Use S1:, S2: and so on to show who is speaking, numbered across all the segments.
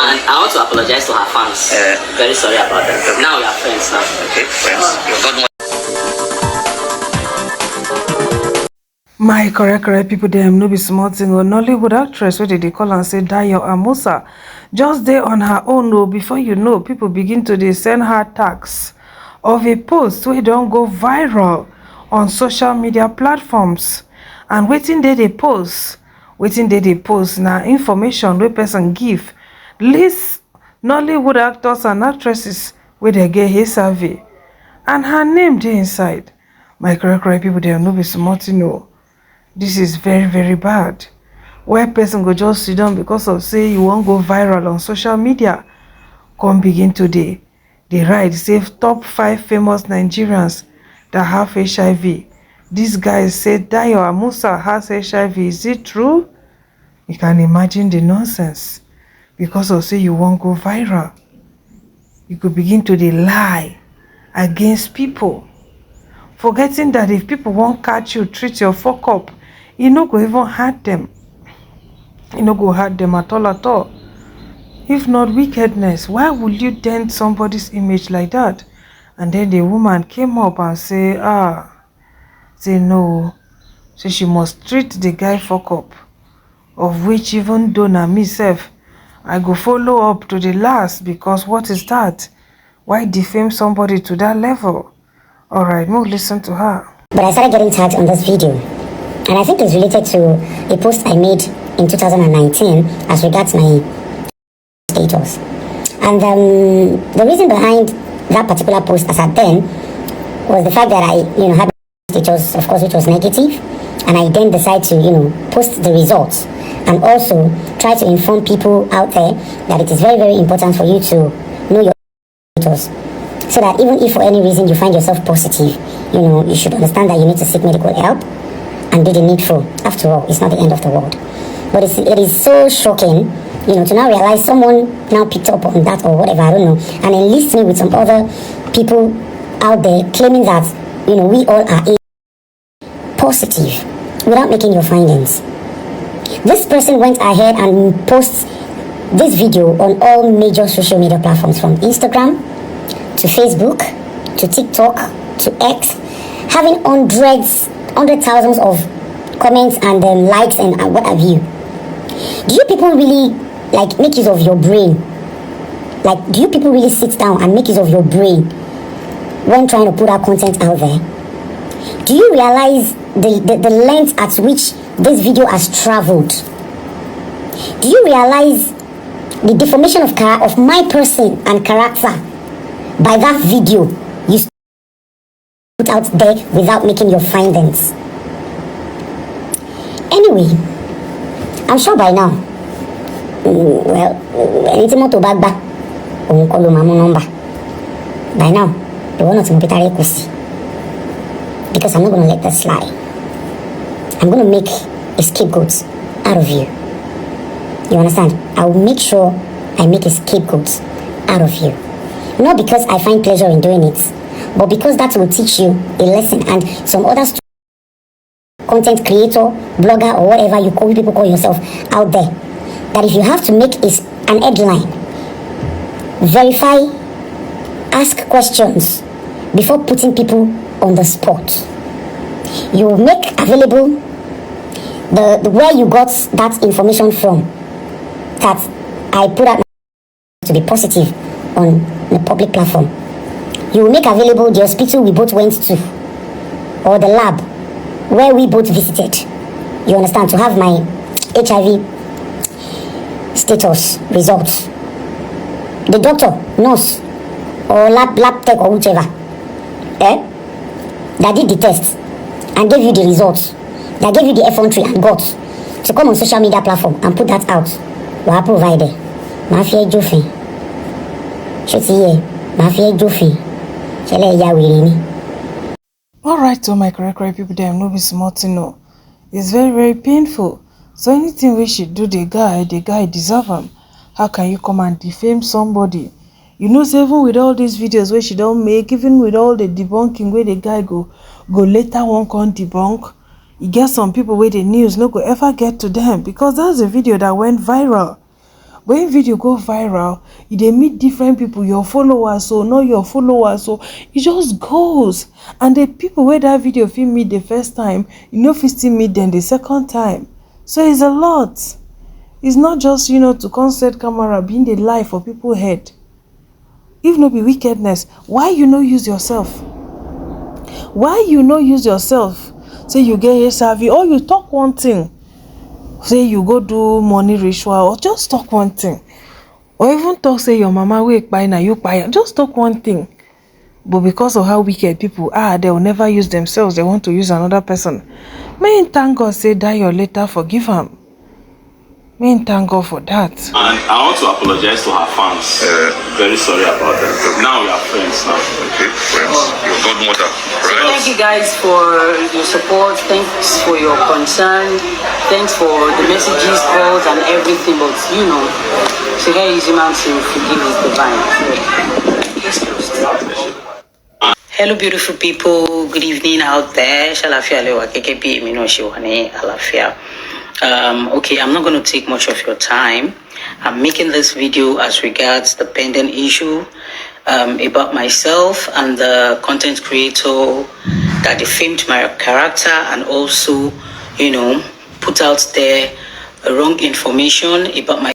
S1: And I want to apologize to her fans. Very sorry about that. Now we are friends now.
S2: Okay, friends. You're God.
S3: My correct people, them no be small thing. Or Nollywood actress, what did they call and say Dayo Amusa, just there on her own. No, before you know, people begin to they send her tags of a post where don't go viral on social media platforms. And waiting there they post, now information where person give list Nollywood actors and actresses where they get his survey, and her name dey inside. My correct people, them no be small thing. No. This is very, very bad. Where person go just sit down because of say you won't go viral on social media. Come begin today. They write, say top 5 famous Nigerians that have HIV. This guy said Dayo Amusa has HIV. Is it true? You can imagine the nonsense. Because of say you won't go viral. You could begin to lie against people. Forgetting that if people won't catch you, treat your fuck up, you no go even hurt them. You no go hurt them at all. If not wickedness, why would you dent somebody's image like that? And then the woman came up and say no. So she must treat the guy fuck up. Of which even though na myself, I go follow up to the last, because what is that? Why defame somebody to that level? Alright, we'll listen to her.
S4: But I started getting tagged on this video. And I think it's related to a post I made in 2019 as regards my status. And the reason behind that particular post as at then was the fact that I, had status, of course, which was negative. And I then decided to, post the results and also try to inform people out there that it is very, very important for you to know your status. So that even if for any reason you find yourself positive, you should understand that you need to seek medical help and do the needful. After all, it's not the end of the world. But it is so shocking, to now realize someone now picked up on that or whatever, I don't know, and enlist me with some other people out there claiming that, we all are positive without making your findings. This person went ahead and posted this video on all major social media platforms, from Instagram to Facebook to TikTok to X, having hundred thousands of comments and likes and what have you. Do you people really make use of your brain? Do you people really sit down and make use of your brain when trying to put out content out there? Do you realize the length at which this video has traveled? Do you realize the defamation of my person and character by that video you put out there without making your findings? Anyway, I'm sure by now, anything more to back by now, the one of my because I'm not going to let that slide. I'm going to make a scapegoat out of you. You understand? I will make sure I make a scapegoat out of you. Not because I find pleasure in doing it, but because that will teach you a lesson. And some other content creator, blogger, or whatever you people call yourself out there, that if you have to make an headline, verify, ask questions before putting people on the spot. You make available the where you got that information from, that I put out to be positive on the public platform. You will make available the hospital we both went to, or the lab where we both visited. You understand? To have my HIV status results. The doctor, nurse, or lab tech or whichever, that did the test and gave you the results, that gave you the effrontery and guts to come on social media platform and put that out. Wa provider. Mafia Jofi. Mafia Jofi.
S3: Alright, so my correct people, them no be smart to know. It's very, very painful. So anything we should do, the guy deserve him. How can you come and defame somebody? So even with all these videos where she don't make, even with all the debunking where the guy go later one can debunk, you get some people where the news no go ever get to them, because that's a video that went viral. when video go viral, you dey meet different people, your followers, so not your followers, so it just goes. And the people where that video fit meet the first time, you know, fit still meet them the second time. So it's a lot. It's not just, you know, to concert camera being the life for people head. If no be wickedness, why you no use yourself? Why you no use yourself? Say you get HIV, or you talk one thing. Say you go do money ritual, or just talk one thing. Or even talk, say your mama wake by now, you buy. Just talk one thing. But because of how wicked people are, they will never use themselves. They want to use another person. May thank God say Dayo later forgive him. May thank God for that.
S2: And I want to apologize to her fans. Very sorry about that. Now we are friends now.
S5: Okay, friends. Your godmother, right?
S1: Thank you guys for your support. Thanks for your concern. Thanks for the messages, calls, and everything. But you know, it's a very easy man to forgive is divine. Hello, beautiful people. Good evening out there. Okay, I'm not going to take much of your time. I'm making this video as regards the pending issue about myself and the content creator that defamed my character and also, you know, put out there wrong information about my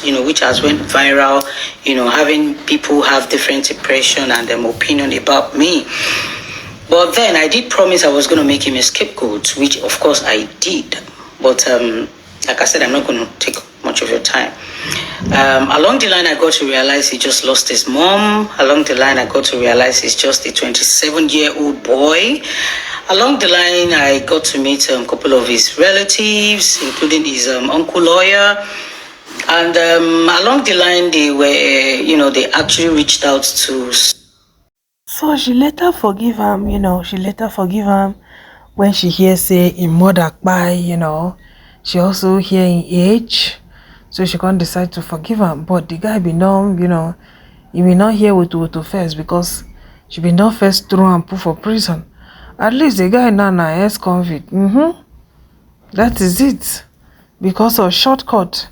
S1: you know, which has went viral, you know, having people have different impression and opinion about me. But then I did promise I was going to make him a scapegoat, which of course I did. But like I said, I'm not going to take much of your time. Along the line, I got to realize he just lost his mom. Along the line, I got to realize he's just a 27-year-old boy. Along the line, I got to meet a couple of his relatives, including his uncle lawyer. And along the line, they were, you know, they actually reached out to.
S3: So she later forgive him, you know, she later forgive him when she hears say in mother by, you know, she also hear in age, so she can't decide to forgive him. But the guy be known, you know, he be not here with first because she be not first throw and put for prison. At least the guy now ex-convict. That is it. Because of shortcut,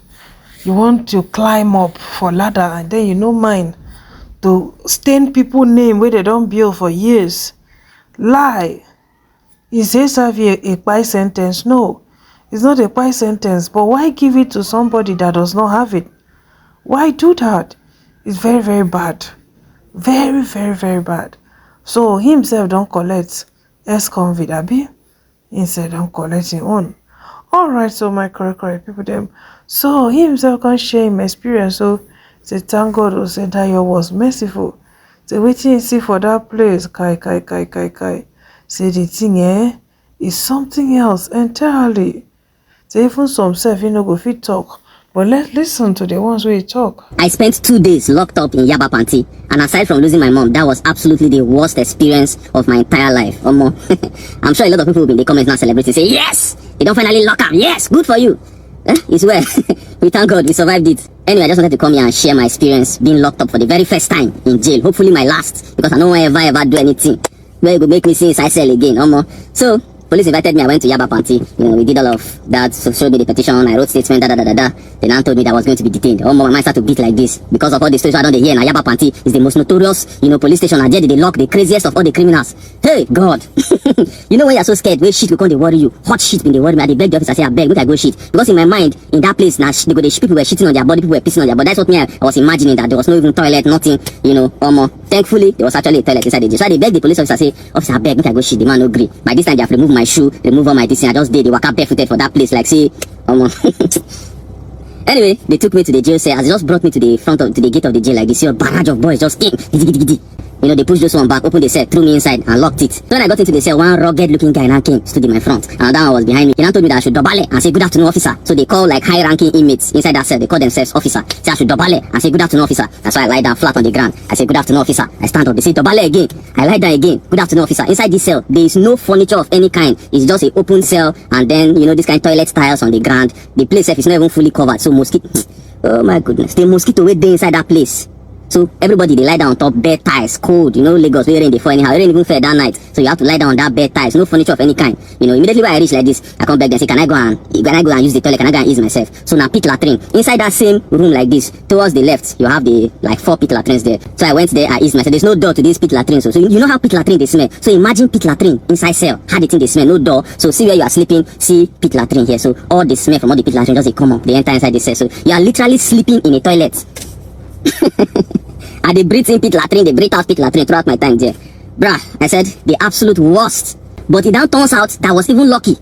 S3: you want to climb up for ladder and then you no mind to stain people name where they don't build for years. Lie. Is HIV a pie sentence? No, it's not a pie sentence. But why give it to somebody that does not have it? Why do that? It's very, very bad. Very, very, very bad. So he himself don't collect ex-convict, abi? He said don't collect his own. Alright, so my correct people them. So he himself can share him experience. So say thank God who said Dayo was merciful. Say waiting see for that place. Kai. Say the thing is something else entirely. Say even some self you know go fit talk. But let's listen to the ones where you talk.
S6: I spent 2 days locked up in Yaba Panti, and aside from losing my mom, that was absolutely the worst experience of my entire life. I'm sure a lot of people will be in the comments now celebrating, say, yes, they don't finally lock up. Yes, good for you. It's well. We thank God we survived it. Anyway, I just wanted to come here and share my experience being locked up for the very first time in jail. Hopefully my last, because I don't want to ever do anything where it will make me see inside cell again. So police invited me. I went to Yaba Panti. You know, we did all of that. So showed me the petition. I wrote statement. They now told me that I was going to be detained. My mind started to beat like this because of all the stories I don't hear. Now Yaba Panti is the most notorious, you know, police station. And there they lock the craziest of all the criminals. Hey God, you know when you're so scared, where shit will come they worry you. Hot shit when they worry me. I beg the officer say I beg, make I go shit. Because in my mind, in that place, now people were shitting on their body, people were pissing on their body. That's what me I was imagining, that there was no even toilet, nothing. You know, thankfully there was actually a toilet inside the jail. So I beg the police officer say, officer I beg, make I go shit. The man no agree. By this time they have removed my shoe, remove all my this thing. I just did. They were up barefooted for that place, like say, Anyway, they took me to the jail cell. As they just brought me to the gate of the jail, like this, your barrage of boys just came. You know, they pushed this one back, opened the cell, threw me inside, and locked it. So when I got into the cell, one rugged-looking guy now came, stood in my front, and that one was behind me. He now told me that I should dobale and say good afternoon, officer. So they call like high-ranking inmates inside that cell. They call themselves officer. Say I should dobale and say good afternoon, officer. That's why I lie down flat on the ground. I say good afternoon, officer. I stand up. They say dobale again. I lie down again. Good afternoon, officer. Inside this cell, there is no furniture of any kind. It's just an open cell, and then you know this kind of toilet tiles on the ground. The place itself is not even fully covered. So mosquito. Oh my goodness, the mosquito wait there inside that place. So everybody they lie down on top bed tiles, cold, Lagos, where rain they fall anyhow. It didn't even fair that night. So you have to lie down on that bed tiles, no furniture of any kind. Immediately when I reach like this, I come back and say, can I go and use the toilet? Can I go and ease myself? So now pit latrine. Inside that same room like this, towards the left, you have the like 4 pit latrines there. So I went there, I eased myself. There's no door to this pit latrine. So you know how pit latrine they smell. So imagine pit latrine inside cell. How the thing they smell, no door. So see where you are sleeping, see pit latrine here. So all the smell from all the pit latrine just they come up. They enter inside the cell. So you are literally sleeping in a toilet. And they breathe in pit latrine, they breathe out pit latrine throughout my time there. Bruh, I said the absolute worst. But it now turns out that I was even lucky.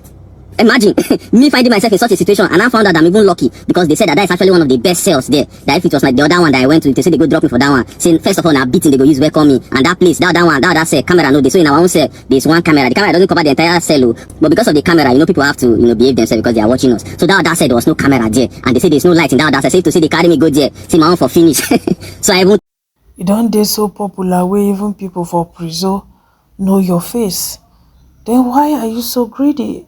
S6: Imagine me finding myself in such a situation, and I found out I'm even lucky because they said that is actually one of the best cells there. That if it was like the other one that I went to, they said they go drop me for that one. Saying first of all, now beating they go use welcome me, and that place, that one, that cell, camera no. They so in our own cell, there's one camera. The camera doesn't cover the entire cell, but because of the camera, people have to behave themselves because they are watching us. So that cell there was no camera there, and they say there's no light in that cell. So to say they carry me go there, see my own for finish. So I even.
S3: You don't dey so popular where even people for prison know your face. Then why are you so greedy?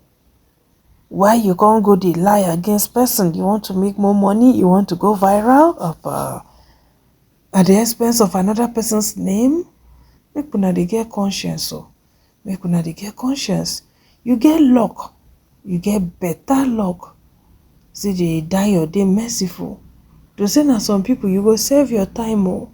S3: Why you can't go dey lie against person? You want to make more money? You want to go viral at the expense of another person's name? Make una dey get conscience. So make una dey get conscience. You get luck. You get better luck. Say they die or they merciful. To say na some people you go save your time. Oh.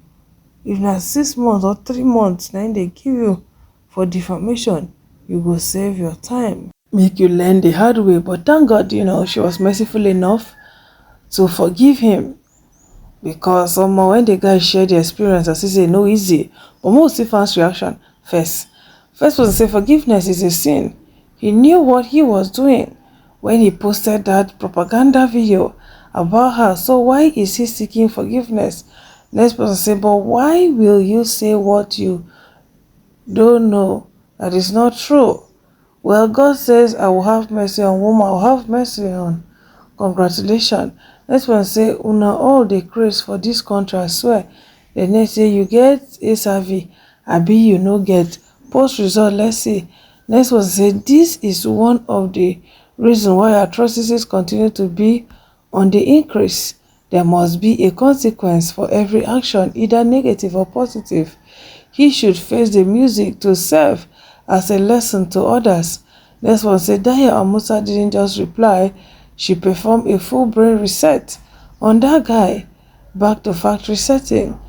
S3: If na 6 months or 3 months, then they give you for defamation, you go save your time. Make you learn the hard way. But thank God, she was merciful enough to forgive him. Because when the guy shared the experience, as he say, no easy. But most fans' reaction, first person say forgiveness is a sin. He knew what he was doing when he posted that propaganda video about her. So why is he seeking forgiveness? Next person say, but why will you say what you don't know? That is not true. Well, God says, I will have mercy on whom I will have mercy on. Congratulations. Next one say, una all the grace for this country, I swear. The next say, you get HIV, abi you no get. Post result, let's see. Next one say, this is one of the reasons why atrocities continue to be on the increase. There must be a consequence for every action, either negative or positive. He should face the music to serve as a lesson to others. Next one said, Dayo and Musa didn't just reply, she performed a full brain reset on that guy. Back to factory setting.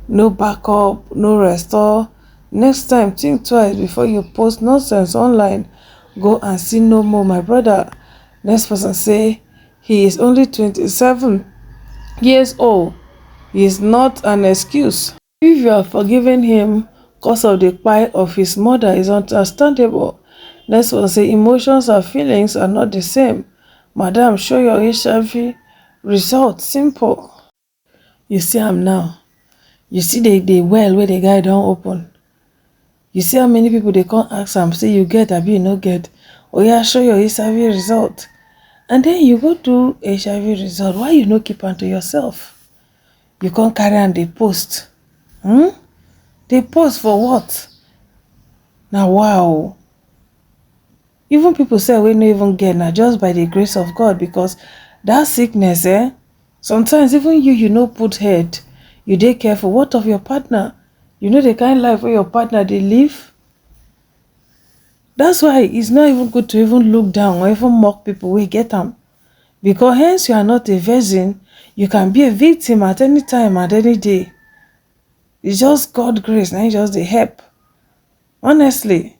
S3: No backup, no restore. Next time, think twice before you post nonsense online. Go and see no more, my brother. Next person say, he is only 27 years old. He is not an excuse. If you are forgiving him because of the cry of his mother is understandable. Next one say emotions and feelings are not the same. Madam, show your HIV result. Simple. You see am now. You see the well where the guy don't open. You see how many people they can't ask am say you get abi you no get. Oh yeah, show your HIV result. And then you go do HIV result. Why you no keep am to yourself? You can't carry on the post. They post for what? Now wow. Even people say we no even get now just by the grace of God, because that sickness, sometimes even you no put head. You dey careful. What of your partner? You know the kind of life where your partner they live? That's why it's not even good to even look down or even mock people wey get them. Because hence you are not a virgin, you can be a victim at any time, at any day. It's just God's grace, now just the help. Honestly.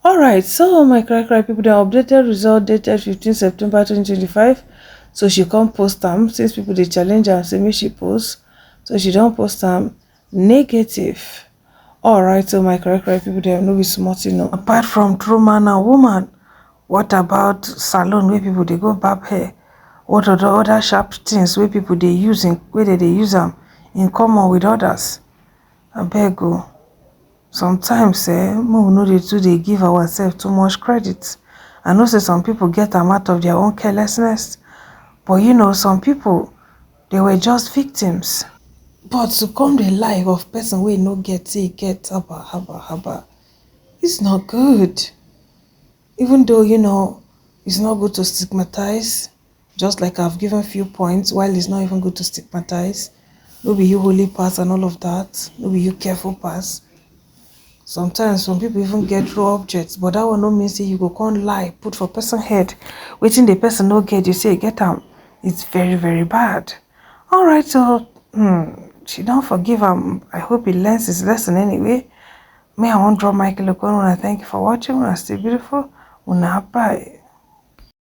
S3: Alright, so my cry people, the updated result dated 15 September 2025. So she can't post them since people they challenge her and say me she post. So she don't post them negative. Alright, so my cry people, they have no be smart, Apart from true man and woman, what about salon where people they go barb hair? What are the other sharp things where people they using where they use them in common with others? I beg you. Sometimes we know they give ourselves too much credit. I know say some people get them out of their own carelessness, but some people they were just victims. But to come the life of person we no get haba. It's not good. Even though it's not good to stigmatize, just like I've given a few points, while it's not even good to stigmatize. No be you holy pass and all of that. No be you careful pass. Sometimes some people even get raw objects, but that one no mean say you go come lie, put for person head. Waiting the person no get, you say get am. It's very, very bad. Alright, so she don't forgive him. I hope he learns his lesson anyway. Me, I won't draw Michael Okon. Thank you for watching. Una stay beautiful. Una bye.